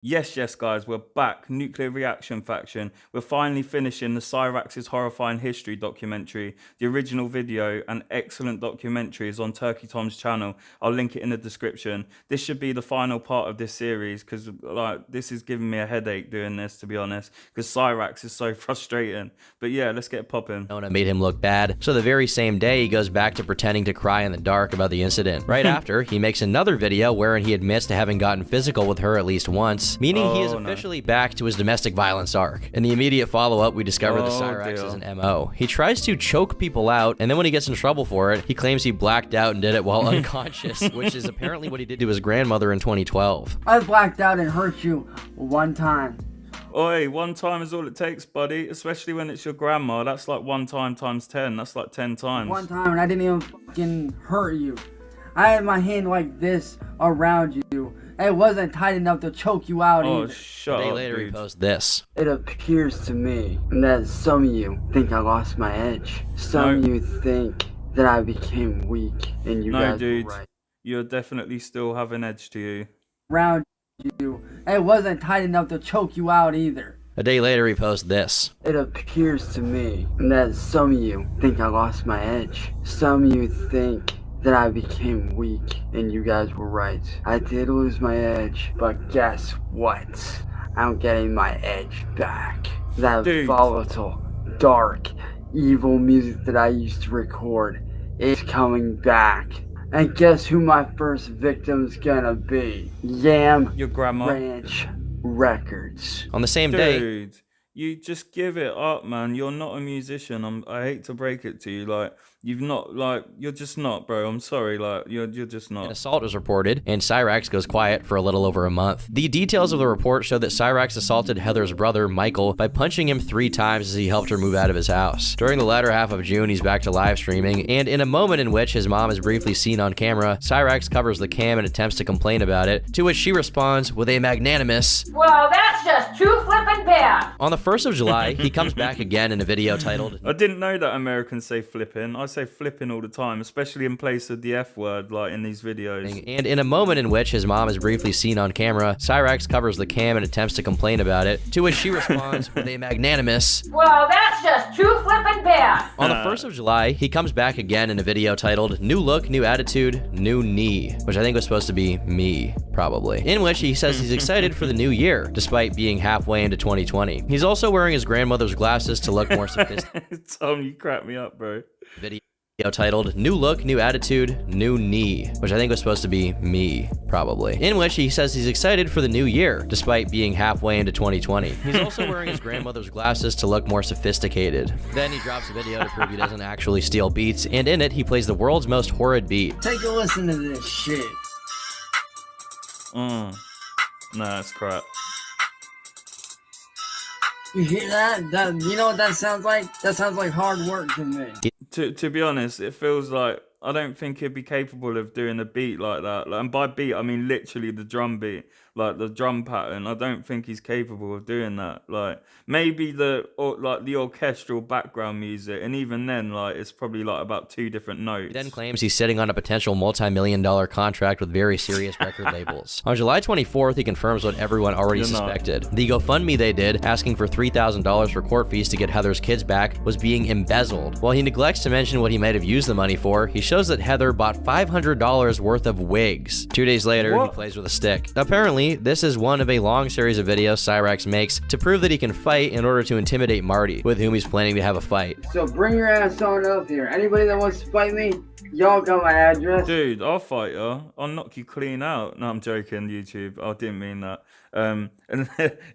Yes, guys, we're back. Nuclear Reaction Faction. We're finally finishing the Cyraxx's Horrifying History documentary. The original video, an excellent documentary, is on Turkey Tom's channel. I'll link it in the description. This should be the final part of this series because, like, this is giving me a headache doing this, to be honest, because Cyraxx is so frustrating. But yeah, let's get popping. Nona made him look bad, so the very same day he goes back to pretending to cry in the dark about the incident. Right after, he makes another video wherein he admits to having gotten physical with her at least once, meaning he is officially back to his domestic violence arc. In the immediate follow-up, we discover that Cyraxx is an MO. He tries to choke people out, and then when he gets in trouble for it, he claims he blacked out and did it while unconscious, which is apparently what he did to his grandmother in 2012. I blacked out and hurt you one time. Oi, one time is all it takes, buddy. Especially when it's your grandma. That's like one time times 10. That's like 10 times. One time and I didn't even fucking hurt you. I had my hand like this around you. It wasn't tight enough to choke you out either. Shut up, A day later, dude. he posts this. It appears to me that some of you think I lost my edge. Some of you think that I became weak, and you guys dude. were right. You're definitely still have an edge to you. Around you. It wasn't tight enough to choke you out either. A day later, he posts this. It appears to me that some of you think I lost my edge. Some of you think that I became weak, and you guys were right. I did lose my edge, but guess what? I'm getting my edge back. That volatile, dark, evil music that I used to record is coming back. And guess who my first victim's gonna be? Yam Your grandma. Ranch Records. On the same day, Dude, you just give it up, man. You're not a musician. I hate to break it to you. Like, you're just not, bro. I'm sorry. Like, you're just not. an assault is reported, and Cyraxx goes quiet for a little over a month. The details of the report show that Cyraxx assaulted Heather's brother, Michael, by punching him 3 times as he helped her move out of his house. During the latter half of June, he's back to live streaming, and in a moment in which his mom is briefly seen on camera, Cyraxx covers the cam and attempts to complain about it, to which she responds with a magnanimous, "Well, that's just too flippin' bad." On the 1st of July, he comes back again in a video titled, I didn't know that Americans say flipping. I say flipping all the time, especially in place of the F word, like in these videos. and in a moment in which his mom is briefly seen on camera, Cyraxx covers the cam and attempts to complain about it, to which she responds with a magnanimous, "Well, that's just too flippin' bad." On the 1st of July, he comes back again in a video titled, New Look, New Attitude, New Knee, which I think was supposed to be me, probably, in which he says he's excited for the new year, despite being halfway into 2020. He's also wearing his grandmother's glasses to look more sophisticated. Tom, you crack me up, bro. Video titled New Look, New Attitude, New Knee, which I think was supposed to be me, probably, in which he says he's excited for the new year, despite being halfway into 2020. He's also wearing his grandmother's glasses to look more sophisticated. Then he drops a video to prove he doesn't actually steal beats, and in it, he plays the world's most horrid beat. Take a listen to this shit. Nah, it's crap. You hear that? You know what that sounds like? That sounds like hard work to me. To be honest, it feels like I don't think he'd be capable of doing a beat like that. Like, and by beat, I mean literally the drum beat, like the drum pattern. I don't think he's capable of doing that. Like maybe the orchestral background music, and even then, like it's probably like about 2 different notes. He then claims he's sitting on a potential multi-million-dollar contract with very serious record labels. On July 24th, he confirms what everyone already suspected. The GoFundMe they did, asking for $3,000 for court fees to get Heather's kids back, was being embezzled. While he neglects to mention what he might have used the money for, he shows that Heather bought $500 worth of wigs. 2 days later, he plays with a stick. Apparently, this is one of a long series of videos Cyraxx makes to prove that he can fight in order to intimidate Marty, with whom he's planning to have a fight. So bring your ass on up here. Anybody that wants to fight me, y'all got my address. Dude, I'll fight you. I'll knock you clean out. No, I'm joking, YouTube. I didn't mean that. And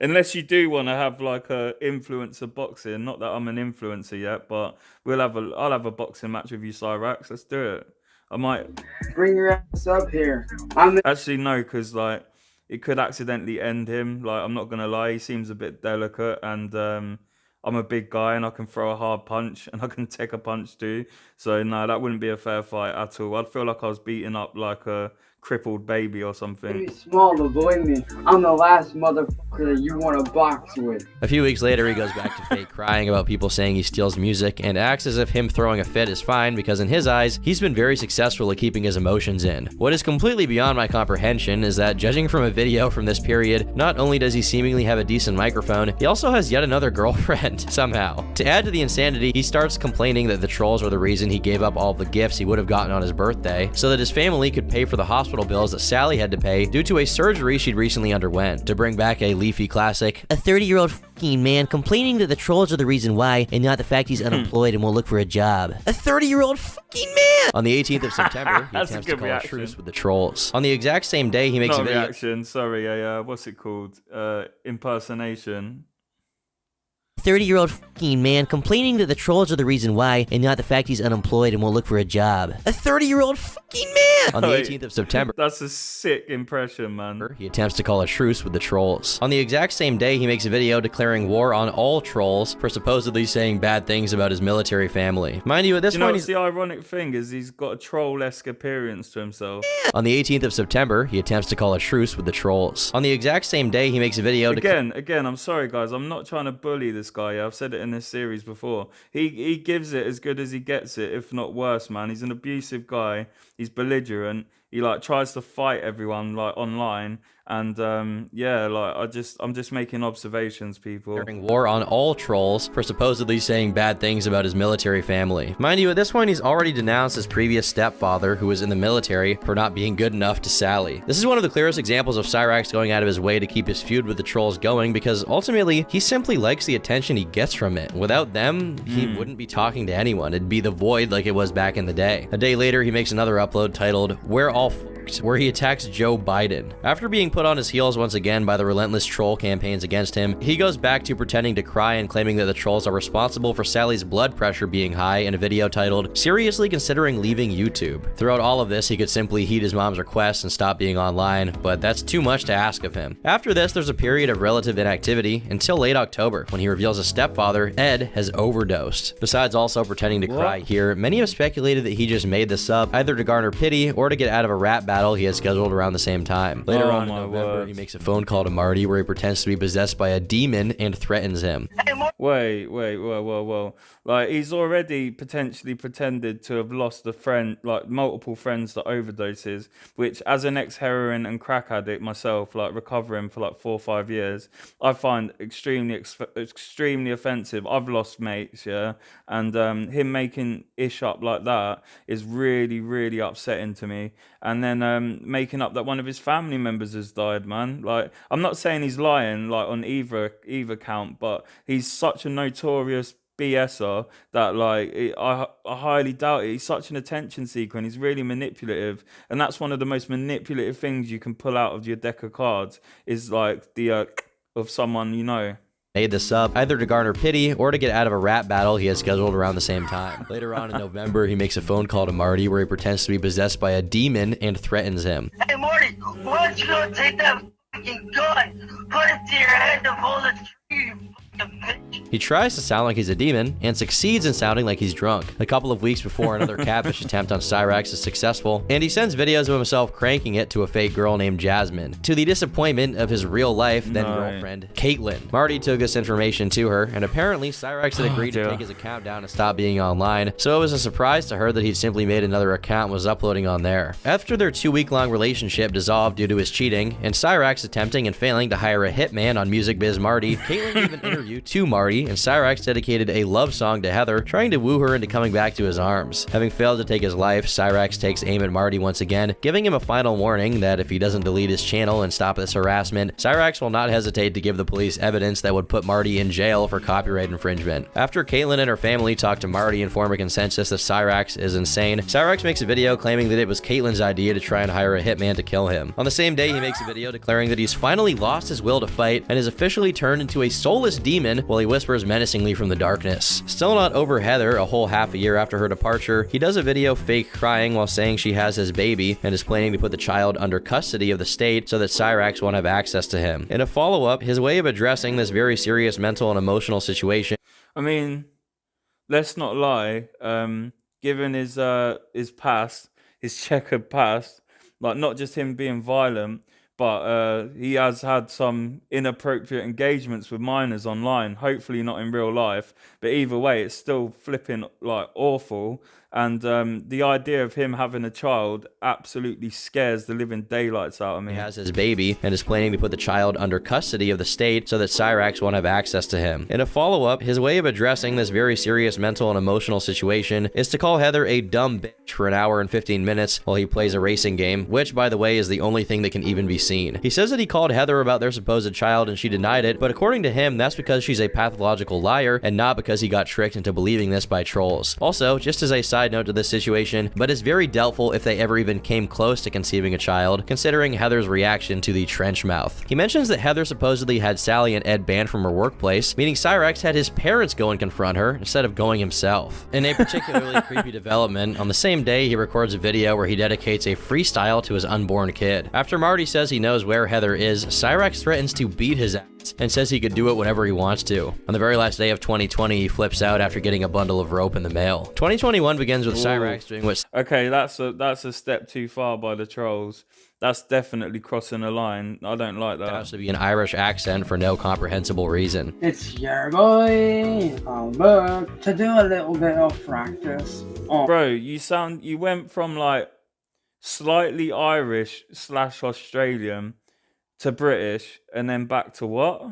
unless you do want to have like a influencer boxing, not that I'm an influencer yet, but I'll have a boxing match with you, Cyraxx. Let's do it. I might bring your ass up here. actually no, because like it could accidentally end him. Like I'm not gonna lie, he seems a bit delicate, and I'm a big guy and I can throw a hard punch and I can take a punch too. So no, that wouldn't be a fair fight at all. I'd feel like I was beating up like a crippled baby or something. Maybe small, but believe me, I'm the last motherfucker that you want to box with. A few weeks later, he goes back to fake crying about people saying he steals music and acts as if him throwing a fit is fine because in his eyes, he's been very successful at keeping his emotions in. What is completely beyond my comprehension is that judging from a video from this period, not only does he seemingly have a decent microphone, he also has yet another girlfriend, somehow. To add to the insanity, he starts complaining that the trolls are the reason he gave up all the gifts he would have gotten on his birthday, so that his family could pay for the hospital bills that Sally had to pay due to a surgery she'd recently underwent. To bring back a leafy classic, a 30-year-old fucking man complaining that the trolls are the reason why and not the fact he's unemployed and will look for a job. A 30-year-old fucking man! On the 18th of September, he attempts to call a truce with the trolls. On the exact same day, he makes Not a video. reaction, sorry, what's it called? Impersonation. 30-year-old fucking man complaining that the trolls are the reason why and not the fact he's unemployed and will look for a job. A 30-year-old fucking man! On the 18th of September, That's a sick impression, man. he attempts to call a truce with the trolls. On the exact same day, he makes a video declaring war on all trolls for supposedly saying bad things about his military family. Mind you, at this You know point, what's the ironic thing is he's got a troll-esque appearance to himself. on the 18th of September, he attempts to call a truce with the trolls. On the exact same day, he makes a video Again, I'm sorry, guys. I'm not trying to bully this guy. I've said it in this series before. He gives it as good as he gets it, if not worse, man. He's an abusive guy. He's belligerent. He like tries to fight everyone like online. And yeah, like I'm just making observations, people. declaring war on all trolls for supposedly saying bad things about his military family. Mind you, at this point, he's already denounced his previous stepfather, who was in the military, for not being good enough to Sally. This is one of the clearest examples of Cyraxx going out of his way to keep his feud with the trolls going because ultimately, he simply likes the attention he gets from it. Without them, he wouldn't be talking to anyone. It'd be the void like it was back in the day. A day later, he makes another upload titled, "We're All Fucked," where he attacks Joe Biden. After being put on his heels once again by the relentless troll campaigns against him, he goes back to pretending to cry and claiming that the trolls are responsible for Sally's blood pressure being high in a video titled, "Seriously Considering Leaving YouTube." Throughout all of this, he could simply heed his mom's requests and stop being online, but that's too much to ask of him. After this, there's a period of relative inactivity until late October, when he reveals his stepfather, Ed, has overdosed. Besides also pretending to cry here, many have speculated that he just made this up, either to garner pity or to get out of a rap battle he had scheduled around the same time. Later on in November, he makes a phone call to Marty where he pretends to be possessed by a demon and threatens him. Wait, whoa. Like, he's already potentially pretended to have lost a friend, like multiple friends to overdoses, which as an ex-heroin and crack addict myself, like recovering for like 4 or 5 years, I find extremely offensive. I've lost mates, yeah, and him making ish up like that is really, really upsetting to me. And then making up that one of his family members has died, man. Like, I'm not saying he's lying, like on either count, but he's such a notorious BSer that like I highly doubt it. He's such an attention seeker and he's really manipulative, and that's one of the most manipulative things you can pull out of your deck of cards is like the of someone you know. Made this up, either to garner pity or to get out of a rap battle he had scheduled around the same time. Later on in November, he makes a phone call to Marty where he pretends to be possessed by a demon and threatens him. Hey Marty, why don't you go take that fucking gun, put it to your head to pull the tree, you fucking bitch. He tries to sound like he's a demon and succeeds in sounding like he's drunk. A couple of weeks before another catfish attempt on Cyraxx is successful, and he sends videos of himself cranking it to a fake girl named Jasmine, to the disappointment of his real life then girlfriend, Caitlin. Marty took this information to her, and apparently Cyraxx had agreed to take his account down and stop being online, so it was a surprise to her that he'd simply made another account and was uploading on there. After their 2-week-long relationship dissolved due to his cheating, and Cyraxx attempting and failing to hire a hitman on Music Biz Marty, Caitlin gave an interview to Marty, and Cyraxx dedicated a love song to Heather, trying to woo her into coming back to his arms. Having failed to take his life, Cyraxx takes aim at Marty once again, giving him a final warning that if he doesn't delete his channel and stop this harassment, Cyraxx will not hesitate to give the police evidence that would put Marty in jail for copyright infringement. After Caitlin and her family talk to Marty and form a consensus that Cyraxx is insane, Cyraxx makes a video claiming that it was Caitlin's idea to try and hire a hitman to kill him. On the same day, he makes a video declaring that he's finally lost his will to fight and is officially turned into a soulless demon while he whispers menacingly from the darkness. Still not over Heather a whole half a year after her departure, he does a video fake crying while saying she has his baby and is planning to put the child under custody of the state so that Cyraxx won't have access to him. In a follow-up, his way of addressing this very serious mental and emotional situation. I mean, let's not lie. Given his past, his checkered past, like not just him being violent, but he has had some inappropriate engagements with minors online. Hopefully not in real life, but either way, it's still flipping like awful. And the idea of him having a child absolutely scares the living daylights out of me. He has his baby and is planning to put the child under custody of the state so that Cyraxx won't have access to him. In a follow-up, his way of addressing this very serious mental and emotional situation is to call Heather a dumb bitch for an hour and 15 minutes while he plays a racing game, which, by the way, is the only thing that can even be seen. He says that he called Heather about their supposed child and she denied it, but according to him, that's because she's a pathological liar and not because he got tricked into believing this by trolls. Also, just as a side note to this situation, but it's very doubtful if they ever even came close to conceiving a child, considering Heather's reaction to the trench mouth. He mentions that Heather supposedly had Sally and Ed banned from her workplace, meaning Cyraxx had his parents go and confront her instead of going himself. In a particularly creepy development, on the same day he records a video where he dedicates a freestyle to his unborn kid. After Marty says he knows where Heather is, Cyraxx threatens to beat his ass and says he could do it whenever he wants to. On the very last day of 2020, he flips out after getting a bundle of rope in the mail. 2021 begins with Cyraxx doing what... Okay, that's a step too far by the trolls. That's definitely crossing a line. I don't like that. Has to be an Irish accent for no comprehensible reason. It's your boy, Albert, to do a little bit of practice. Oh. Bro, you went from like slightly Irish / Australian to British and then back to what?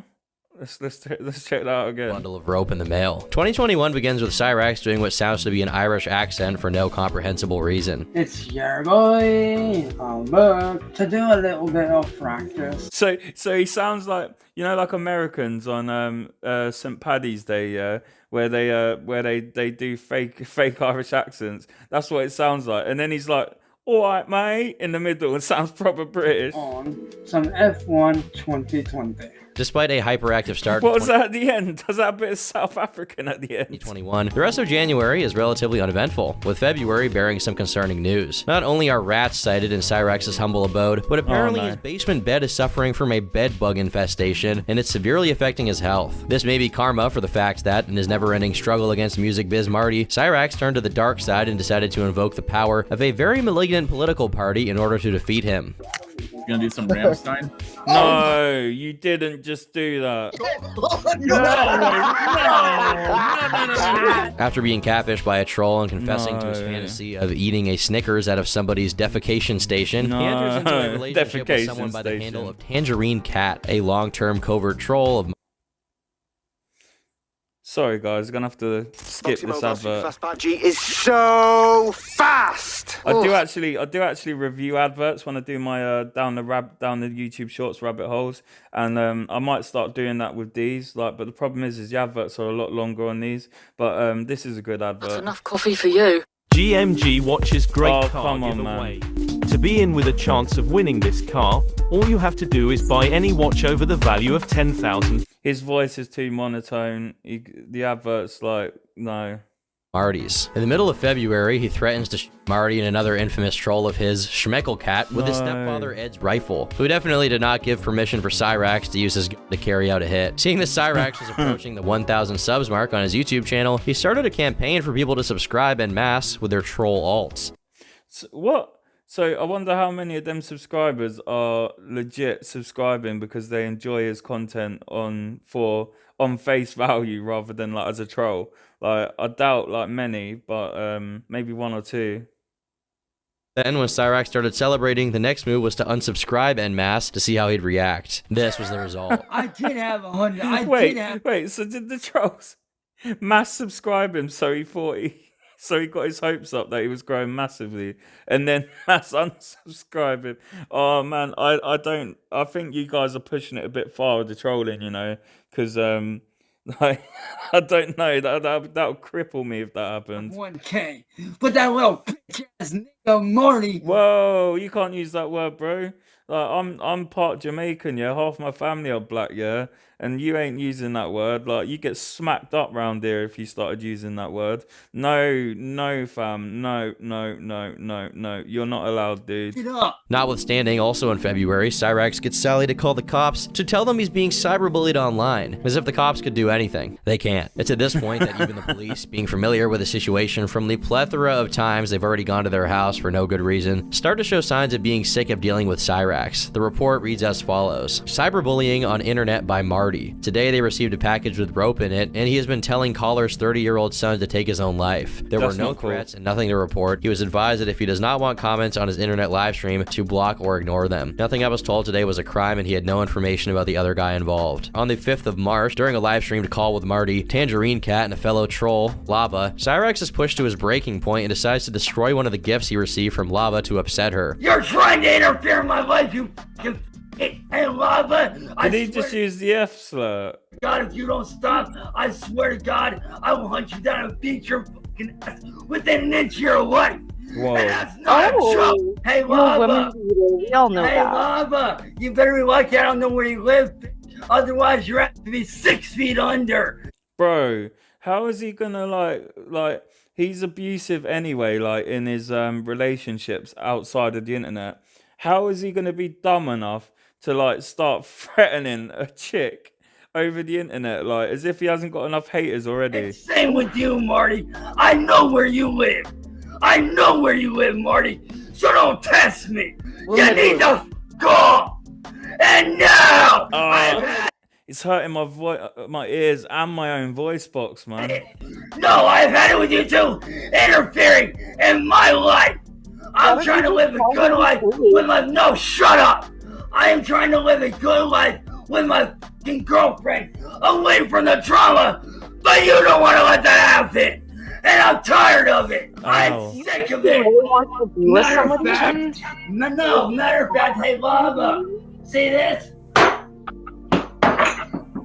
Let's check that out again. Bundle of rope in the mail. 2021 begins with Cyraxx doing what sounds to be an Irish accent for no comprehensible reason. It's your boy, Albert, to do a little bit of practice. So he sounds like, you know, like Americans on St. Paddy's Day, yeah, where they do fake Irish accents. That's what it sounds like. And then he's like, all right, mate, in the middle, and sounds proper British. On some F1 2020. Despite a hyperactive start, what was that at the end? Does that a bit of South African at the end? 2021. The rest of January is relatively uneventful, with February bearing some concerning news. Not only are rats sighted in Cyraxx's humble abode, but apparently his basement bed is suffering from a bed bug infestation, and it's severely affecting his health. This may be karma for the fact that, in his never-ending struggle against music biz Marty, Cyraxx turned to the dark side and decided to invoke the power of a very malignant political party in order to defeat him. You gonna do some Rammstein? No, you didn't just do that. After being catfished by a troll and confessing to his fantasy of eating a Snickers out of somebody's defecation station, he enters into a relationship with someone by the handle of Tangerine Cat, a long-term covert troll of... Sorry guys, gonna have to skip this advert. Fast is so fast. I do actually review adverts when I do my down the YouTube Shorts rabbit holes, and I might start doing that with these. But the problem is the adverts are a lot longer on these. But this is a good advert. That's enough coffee for you. GMG watches great car come on, giveaway. To be in with a chance of winning this car, all you have to do is buy any watch over the value of 10,000. His voice is too monotone. The advert's like, no. Marty's. In the middle of February, he threatens to shoot Marty and another infamous troll of his, Schmeckle Cat, with his stepfather Ed's rifle, who definitely did not give permission for Cyraxx to use his gun to carry out a hit. Seeing that Cyraxx was approaching the 1,000 subs mark on his YouTube channel, he started a campaign for people to subscribe en masse with their troll alts. What? So I wonder how many of them subscribers are legit subscribing because they enjoy his content on face value rather than like as a troll. Like I doubt like many, but maybe one or two. Then, when Cyraxx started celebrating, the next move was to unsubscribe en masse to see how he'd react. This was the result. I did have 100. Wait. So did the trolls mass subscribe him? So he thought so he got his hopes up that he was growing massively, and then mass unsubscribe him. Oh man, I think you guys are pushing it a bit far with the trolling, you know, because like, I don't know, that'll cripple me if that happens. 1K, but that little bitch ass nigga Marty. Whoa, you can't use that word, bro. Like I'm part Jamaican, yeah. Half my family are black, yeah. And you ain't using that word. Like you get smacked up round here if you started using that word. No, fam. No. You're not allowed, dude. Get up. Notwithstanding, also in February, Cyraxx gets Sally to call the cops to tell them he's being cyberbullied online, as if the cops could do anything. They can't. It's at this point that even the police, being familiar with the situation from the plethora of times they've already gone to their house for no good reason, start to show signs of being sick of dealing with Cyraxx. Cyraxx. The report reads as follows. Cyberbullying on internet by Marty. Today they received a package with rope in it, and he has been telling caller's 30-year-old son to take his own life. There were no threats and nothing to report. He was advised that if he does not want comments on his internet live stream, to block or ignore them. Nothing I was told today was a crime, and he had no information about the other guy involved. On the 5th of March, during a live streamed call with Marty, Tangerine Cat, and a fellow troll, Lava, Cyraxx is pushed to his breaking point and decides to destroy one of the gifts he received from Lava to upset her. You're trying to interfere in my life, you fucking hey, Lava! Did he just use the F slur? God, if you don't stop, I swear to God, I will hunt you down and beat your fucking ass within an inch of your life. Whoa. And that's not a joke. Hey, Lava! We all know Hey, that. Lava! You better be lucky I don't know where you live. Otherwise, you're have to be 6 feet under. Bro, how is he gonna like he's abusive anyway, like in his relationships outside of the internet. How is he gonna be dumb enough to like start threatening a chick over the internet, like as if he hasn't got enough haters already? And same with you, Marty. I know where you live. I know where you live, Marty. So don't test me. You need to f*** off. And now, It's hurting my ears and my own voice box, man. No, I've had it with you too, interfering in my life. I'm trying to live a good life with my. No, shut up. I am trying to live a good life with my fucking girlfriend, away from the trauma. But you don't want to let that happen, and I'm tired of it. I'm sick of it. Matter of fact, hey Lava, see this?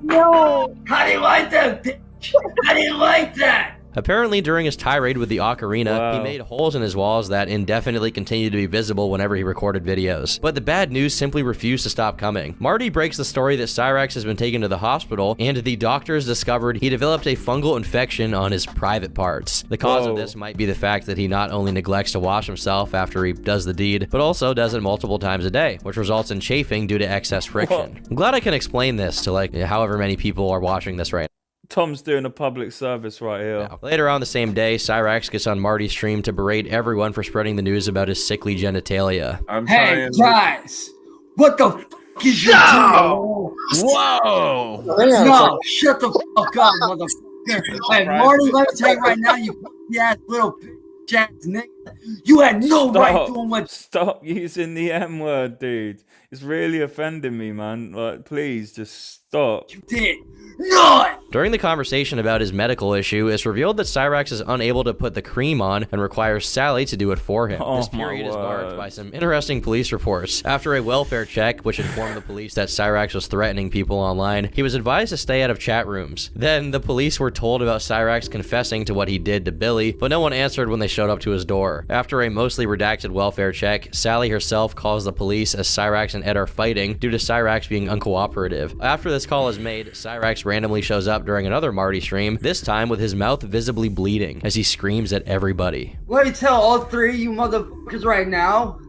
No. How do you like that, bitch? How do you like that? Apparently, during his tirade with the ocarina, he made holes in his walls that indefinitely continued to be visible whenever he recorded videos. But the bad news simply refused to stop coming. Marty breaks the story that Cyraxx has been taken to the hospital, and the doctors discovered he developed a fungal infection on his private parts. The cause of this might be the fact that he not only neglects to wash himself after he does the deed, but also does it multiple times a day, which results in chafing due to excess friction. I'm glad I can explain this to like however many people are watching this right now. Tom's doing a public service right here. Now, later on the same day, Cyraxx gets on Marty's stream to berate everyone for spreading the news about his sickly genitalia. Hey guys, what the fuck is your deal? Whoa! No, shut the fuck up, motherfucker. Hey, Marty, let me tell you right now, you ass little bitch ass nigga. You had no right doing what. Stop using the M word, dude. It's really offending me, man. Like, please, just stop. You did not. During the conversation about his medical issue, it's revealed that Cyraxx is unable to put the cream on and requires Sally to do it for him. This period is marked by some interesting police reports. After a welfare check, which informed the police that Cyraxx was threatening people online, he was advised to stay out of chat rooms. Then, the police were told about Cyraxx confessing to what he did to Billy, but no one answered when they showed up to his door. After a mostly redacted welfare check, Sally herself calls the police as Cyraxx and Ed are fighting due to Cyraxx being uncooperative. After this call is made, Cyraxx randomly shows up during another Marty stream, this time with his mouth visibly bleeding as he screams at everybody. Let me tell all three of you motherfuckers right now,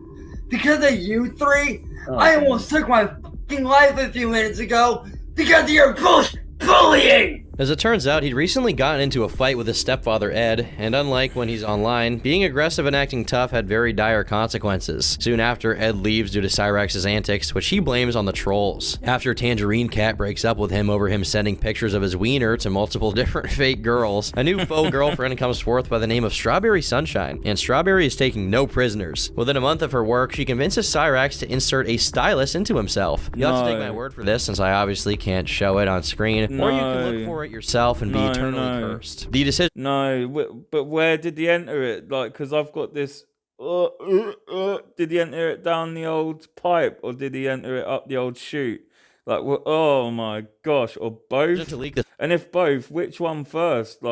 because of you three, I almost took my fucking life a few minutes ago because of your bullshit bullying! As it turns out, he'd recently gotten into a fight with his stepfather Ed, and unlike when he's online, being aggressive and acting tough had very dire consequences. Soon after, Ed leaves due to Cyraxx's antics, which he blames on the trolls. After Tangerine Cat breaks up with him over him sending pictures of his wiener to multiple different fake girls, a new faux girlfriend comes forth by the name of Strawberry Sunshine, and Strawberry is taking no prisoners. Within a month of her work, she convinces Cyraxx to insert a stylus into himself. You'll have to take my word for this, since I obviously can't show it on screen, or you can look for it yourself and be eternally cursed. The decision. No, but where did he enter it? Like, because I've got this. Did he enter it down the old pipe, or did he enter it up the old chute? Like, oh my gosh, or both? And if both, which one first?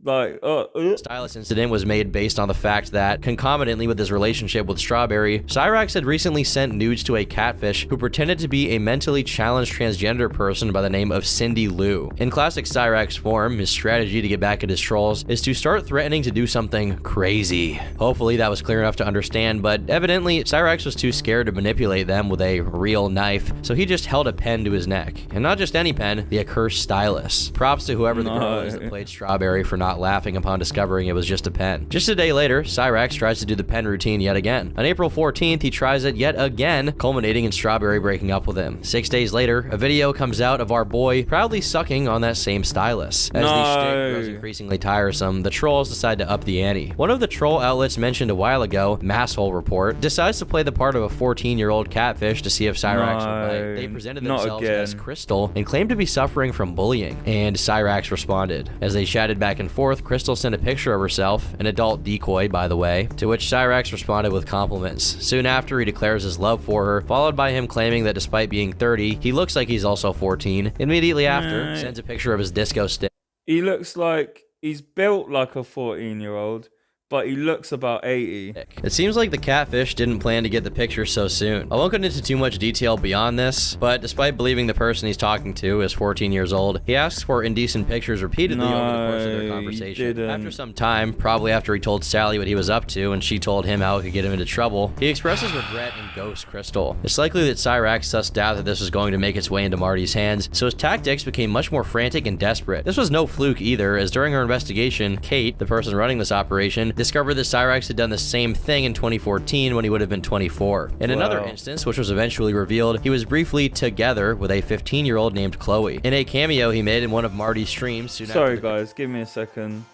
Stylus incident was made based on the fact that, concomitantly with his relationship with Strawberry, Cyraxx had recently sent nudes to a catfish who pretended to be a mentally challenged transgender person by the name of Cindy Lou. In classic Cyraxx form, his strategy to get back at his trolls is to start threatening to do something crazy. Hopefully that was clear enough to understand, but evidently Cyraxx was too scared to manipulate them with a real knife, so he just held a pen to his neck. And not just any pen, the accursed stylus. Props to whoever the girl is that played Strawberry for not spot laughing upon discovering it was just a pen. Just a day later, Cyraxx tries to do the pen routine yet again. On April 14th, he tries it yet again, culminating in Strawberry breaking up with him. 6 days later, a video comes out of our boy proudly sucking on that same stylus. As the shtick grows increasingly tiresome, the trolls decide to up the ante. One of the troll outlets mentioned a while ago, Masshole Report, decides to play the part of a 14-year-old catfish to see if Cyraxx will bite. They presented themselves as Crystal and claimed to be suffering from bullying, and Cyraxx responded. As they chatted back and forth, Crystal sent a picture of herself, an adult decoy by the way, to which Cyraxx responded with compliments. Soon after, he declares his love for her, followed by him claiming that despite being 30, he looks like he's also 14. Immediately after, sends a picture of his disco stick. He looks like he's built like a 14-year-old, but he looks about 80. It seems like the catfish didn't plan to get the picture so soon. I won't get into too much detail beyond this, but despite believing the person he's talking to is 14 years old, he asks for indecent pictures repeatedly over the course of their conversation. After some time, probably after he told Sally what he was up to and she told him how it could get him into trouble, he expresses regret and ghosts Crystal. It's likely that Cyraxx sussed out that this was going to make its way into Marty's hands, so his tactics became much more frantic and desperate. This was no fluke either, as during her investigation, Kate, the person running this operation, discovered that Cyraxx had done the same thing in 2014 when he would have been 24. In another instance, which was eventually revealed, he was briefly together with a 15-year-old named Chloe. In a cameo he made in one of Marty's streams soon after. Sorry guys, give me a second.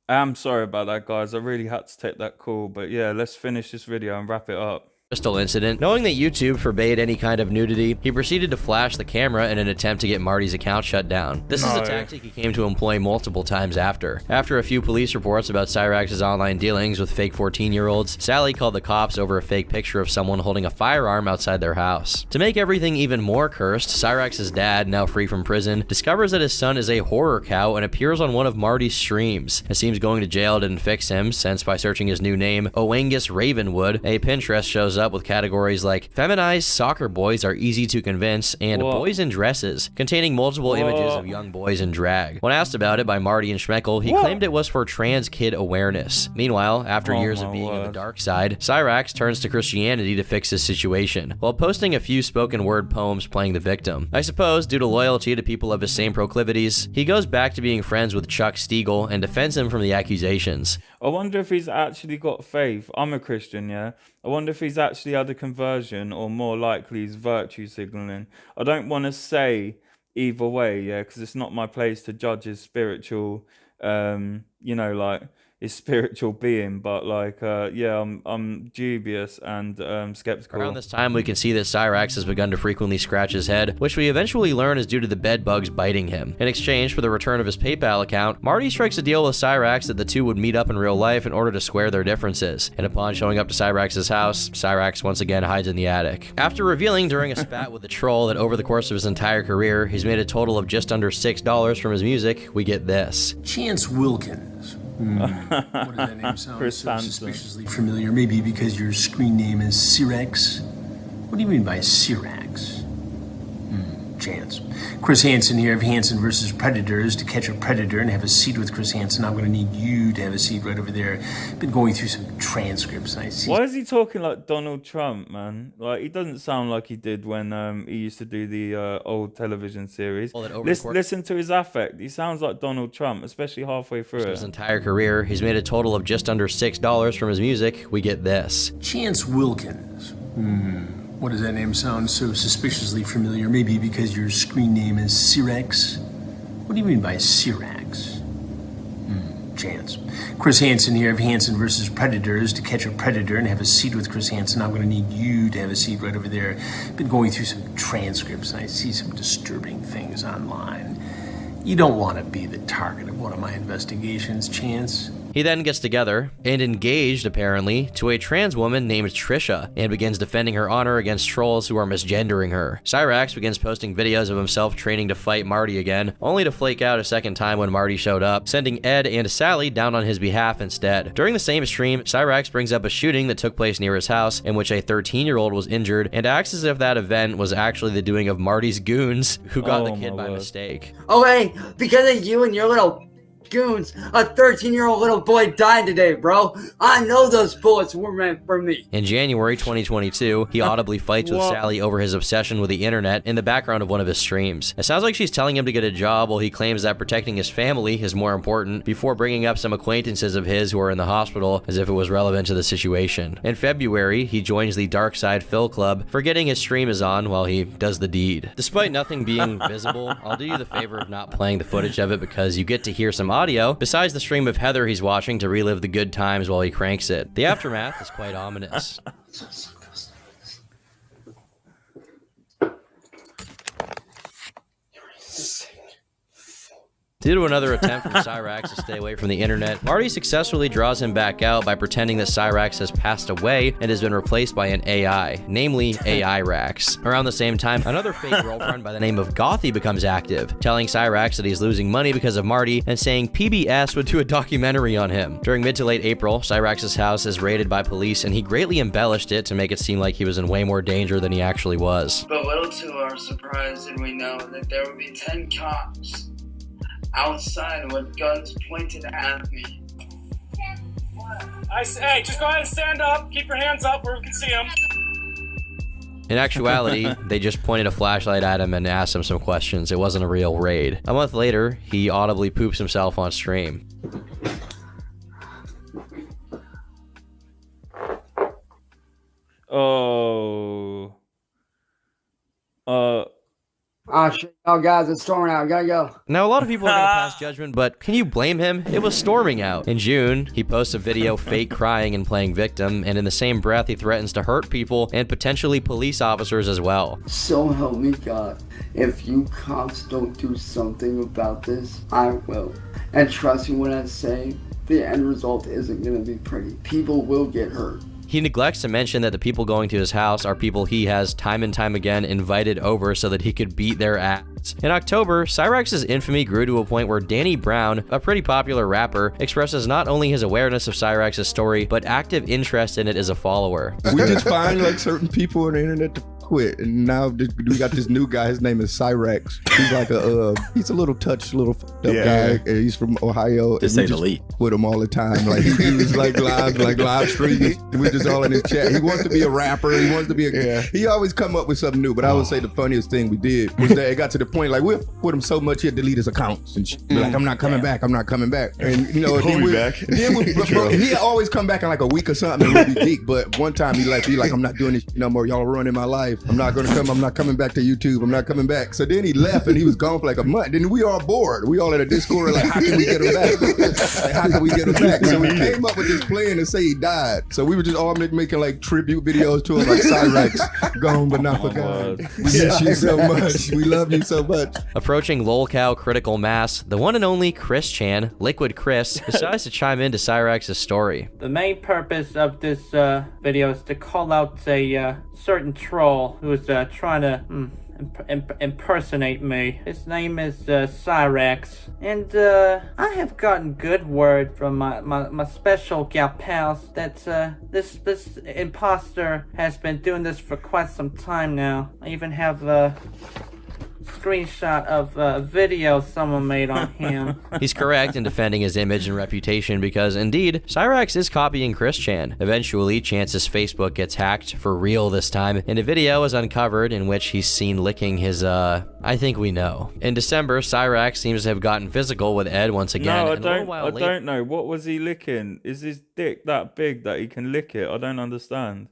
I am sorry about that, guys. I really had to take that call, but yeah, let's finish this video and wrap it up. Crystal incident. Knowing that YouTube forbade any kind of nudity, he proceeded to flash the camera in an attempt to get Marty's account shut down. This is a tactic he came to employ multiple times after. After a few police reports about Cyraxx's online dealings with fake 14-year-olds, Sally called the cops over a fake picture of someone holding a firearm outside their house. To make everything even more cursed, Cyraxx's dad, now free from prison, discovers that his son is a horror cow and appears on one of Marty's streams. It seems going to jail didn't fix him, since by searching his new name, Oangus Ravenwood, a Pinterest shows up with categories like feminized soccer boys are easy to convince and boys in dresses, containing multiple images of young boys in drag. When asked about it by Marty and Schmeckel, he claimed it was for trans kid awareness. Meanwhile, after years of being on the dark side, Cyraxx turns to Christianity to fix his situation, while posting a few spoken word poems playing the victim. I suppose, due to loyalty to people of his same proclivities, he goes back to being friends with Chuck Stiegel and defends him from the accusations. I wonder if he's actually got faith. I'm a Christian, yeah? I wonder if he's actually had a conversion, or more likely he's virtue signaling. I don't want to say either way, yeah, because it's not my place to judge his spiritual, you know, like his spiritual being, but like yeah, I'm dubious and skeptical. Around this time we can see that Cyraxx has begun to frequently scratch his head, which we eventually learn is due to the bed bugs biting him. In exchange for the return of his PayPal account, Marty strikes a deal with Cyraxx that the two would meet up in real life in order to square their differences, and upon showing up to Cyraxx's house, Cyraxx once again hides in the attic. After revealing during a spat with the troll that over the course of his entire career he's made a total of just under $6 from his music, we get this. Chance Wilkins. What does that name sound Chris so Hansen. suspiciously familiar? Maybe because your screen name is Cyraxx? What do you mean by Cyraxx? Chance. Chris Hansen here of Hansen vs. Predators. To catch a predator and have a seat with Chris Hansen, I'm going to need you to have a seat right over there. Been going through some transcripts and I see... Why is he talking like Donald Trump, man? Like, he doesn't sound like he did when he used to do the old television series. Listen to his affect. He sounds like Donald Trump, especially halfway through it. His entire career, he's made a total of just under $6 from his music. We get this. Chance Wilkins. What does that name sound so suspiciously familiar? Maybe because your screen name is Cyraxx? What do you mean by Cyraxx? Chance. Chris Hansen here of Hansen vs. Predators. To catch a predator and have a seat with Chris Hansen, I'm going to need you to have a seat right over there. Been going through some transcripts and I see some disturbing things online. You don't want to be the target of one of my investigations, Chance. He then gets together, and engaged apparently, to a trans woman named Trisha, and begins defending her honor against trolls who are misgendering her. Cyraxx begins posting videos of himself training to fight Marty again, only to flake out a second time when Marty showed up, sending Ed and Sally down on his behalf instead. During the same stream, Cyraxx brings up a shooting that took place near his house, in which a 13-year-old was injured, and acts as if that event was actually the doing of Marty's goons, who got the kid by mistake. Okay, because of you and your little goons. A 13-year-old little boy died today, bro. I know those bullets were meant for me. In January 2022, he audibly fights with Sally over his obsession with the internet in the background of one of his streams. It sounds like she's telling him to get a job while he claims that protecting his family is more important, before bringing up some acquaintances of his who are in the hospital as if it was relevant to the situation. In February, he joins the Dark Side Phil Club, forgetting his stream is on while he does the deed. Despite nothing being visible, I'll do you the favor of not playing the footage of it because you get to hear some audio, besides the stream of Heather he's watching to relive the good times while he cranks it. The aftermath is quite ominous. Due to another attempt from Cyraxx to stay away from the internet, Marty successfully draws him back out by pretending that Cyraxx has passed away and has been replaced by an AI, namely Cyraxx. Around the same time, another fake girlfriend by the name of Gothy becomes active, telling Cyraxx that he's losing money because of Marty and saying PBS would do a documentary on him. During mid to late April, Cyraxx's house is raided by police and he greatly embellished it to make it seem like he was in way more danger than he actually was. But little to our surprise did we know that there would be 10 cops outside with guns pointed at me. Hey, just go ahead and stand up. Keep your hands up where we can see them. In actuality, they just pointed a flashlight at him and asked him some questions. It wasn't a real raid. A month later, he audibly poops himself on stream. Oh. Oh shit, oh guys, it's storming out, gotta go. Now, a lot of people are gonna pass judgment, but can you blame him? It was storming out. In June, he posts a video fake crying and playing victim, and in the same breath, he threatens to hurt people and potentially police officers as well. So help me God, if you cops don't do something about this, I will. And trust me when I say, the end result isn't gonna be pretty. People will get hurt. He neglects to mention that the people going to his house are people he has time and time again invited over so that he could beat their ass. In October, Cyraxx's infamy grew to a point where Danny Brown, a pretty popular rapper, expresses not only his awareness of Cyraxx's story, but active interest in it as a follower. We just find like certain people on the internet to quit, and now we got this new guy. His name is Cyraxx. He's like he's a little touched, little fucked up guy. And he's from Ohio. To say the least. With him all the time. Like he was like live streaming. We just all in his chat. He wants to be a rapper. He wants to be a. He always come up with something new. But I would say the funniest thing we did was that it got to the point like we with him so much he'd delete his accounts and shit. Be like, I'm not coming back. I'm not coming back. And you know, he always come back in like a week or something and we'd be geek. But one time he like I'm not doing this no more. Y'all ruining my life. I'm not coming back to YouTube. I'm not coming back. So then he left and he was gone for like a month. Then we all bored. We all in a Discord like, how can we get him back? Like, how can we get him back? So we came up with this plan to say he died. So we were just all making like tribute videos to him like Cyraxx, gone but not forgotten. We miss you so much. We love you so much. Approaching lolcow critical mass, the one and only Chris Chan, Liquid Chris, decides to chime into Cyraxx's story. The main purpose of this video is to call out a certain troll who is trying to impersonate me. His name is Cyraxx, and I have gotten good word from my special gal pals that this imposter has been doing this for quite some time now. I even have a screenshot of a video someone made on him. He's correct in defending his image and reputation because, indeed, Cyraxx is copying Chris Chan. Eventually, Chance's Facebook gets hacked, for real this time, and a video is uncovered in which he's seen licking his, I think we know. In December, Cyraxx seems to have gotten physical with Ed once again. No, I don't know. What was he licking? Is his dick that big that he can lick it? I don't understand.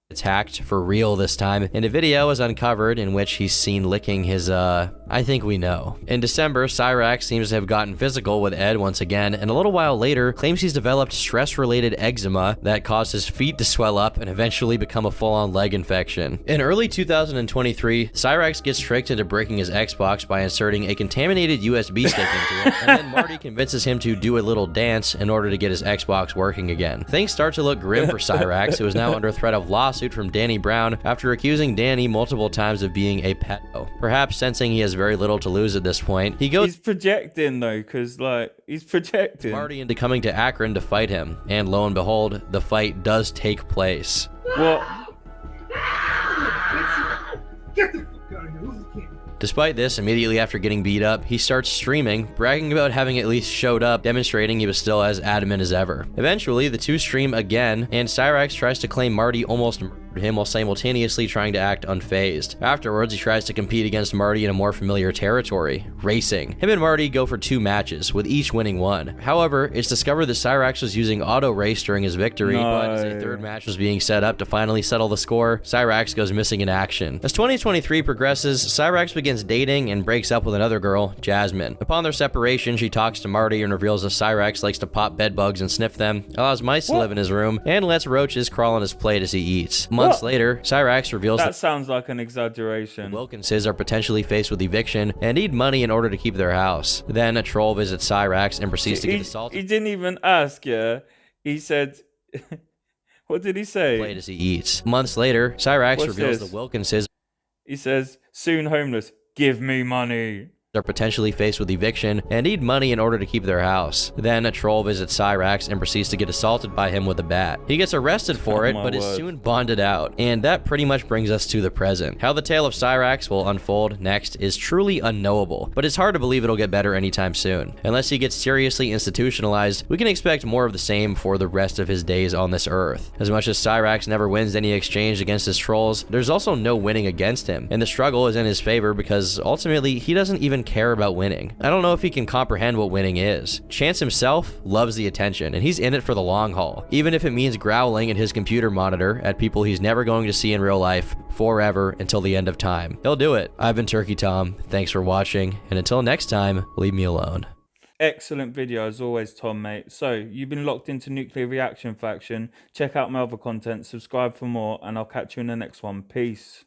It's hacked, for real this time, and a video is uncovered in which he's seen licking his, I think we know. In December, Cyraxx seems to have gotten physical with Ed once again, and a little while later, claims he's developed stress-related eczema that caused his feet to swell up and eventually become a full-on leg infection. In early 2023, Cyraxx gets tricked into breaking his Xbox by inserting a contaminated USB stick into it, and then Marty convinces him to do a little dance in order to get his Xbox working again. Things start to look grim for Cyraxx, who is now under threat of lawsuit from Danny Brown after accusing Danny multiple times of being a pedo. Perhaps sensing he has very little to lose at this point, he's projecting though, because like he's projecting Marty into coming to Akron to fight him, and lo and behold, the fight does take place. What? Despite this, immediately after getting beat up, he starts streaming, bragging about having at least showed up, demonstrating he was still as adamant as ever. Eventually, the two stream again, and Cyraxx tries to claim Marty almost murdered him while simultaneously trying to act unfazed. Afterwards, he tries to compete against Marty in a more familiar territory, racing. Him and Marty go for 2 matches, with each winning one. However, it's discovered that Cyraxx was using auto race during his victory, but as a third match was being set up to finally settle the score, Cyraxx goes missing in action. As 2023 progresses, Cyraxx begins dating and breaks up with another girl, Jasmine. Upon their separation, she talks to Marty and reveals that Cyraxx likes to pop bed bugs and sniff them, allows mice to live in his room, and lets roaches crawl on his plate as he eats. Months later, Cyraxx reveals that sounds like an exaggeration. The Wilkinses are potentially faced with eviction and need money in order to keep their house. Then a troll visits Cyraxx and proceeds to get assaulted. He didn't even ask, yeah. He said, what did he say? Plate as he eats. Months later, Cyraxx reveals the Wilkinses. He says, soon homeless, give me money. Are potentially faced with eviction and need money in order to keep their house. Then a troll visits Cyraxx and proceeds to get assaulted by him with a bat. He gets arrested for it, but is soon bonded out. And that pretty much brings us to the present. How the tale of Cyraxx will unfold next is truly unknowable, but it's hard to believe it'll get better anytime soon. Unless he gets seriously institutionalized, we can expect more of the same for the rest of his days on this earth. As much as Cyraxx never wins any exchange against his trolls, there's also no winning against him, and the struggle is in his favor because ultimately he doesn't even care about winning. I don't know if he can comprehend what winning is. Chance himself loves the attention, and he's in it for the long haul, even if it means growling at his computer monitor at people he's never going to see in real life forever until the end of time. He'll do it. I've been Turkey Tom. Thanks for watching, and until next time, leave me alone. Excellent video as always, Tom, mate. So, you've been locked into Nuclear Reaction Faction. Check out my other content, subscribe for more, and I'll catch you in the next one. Peace.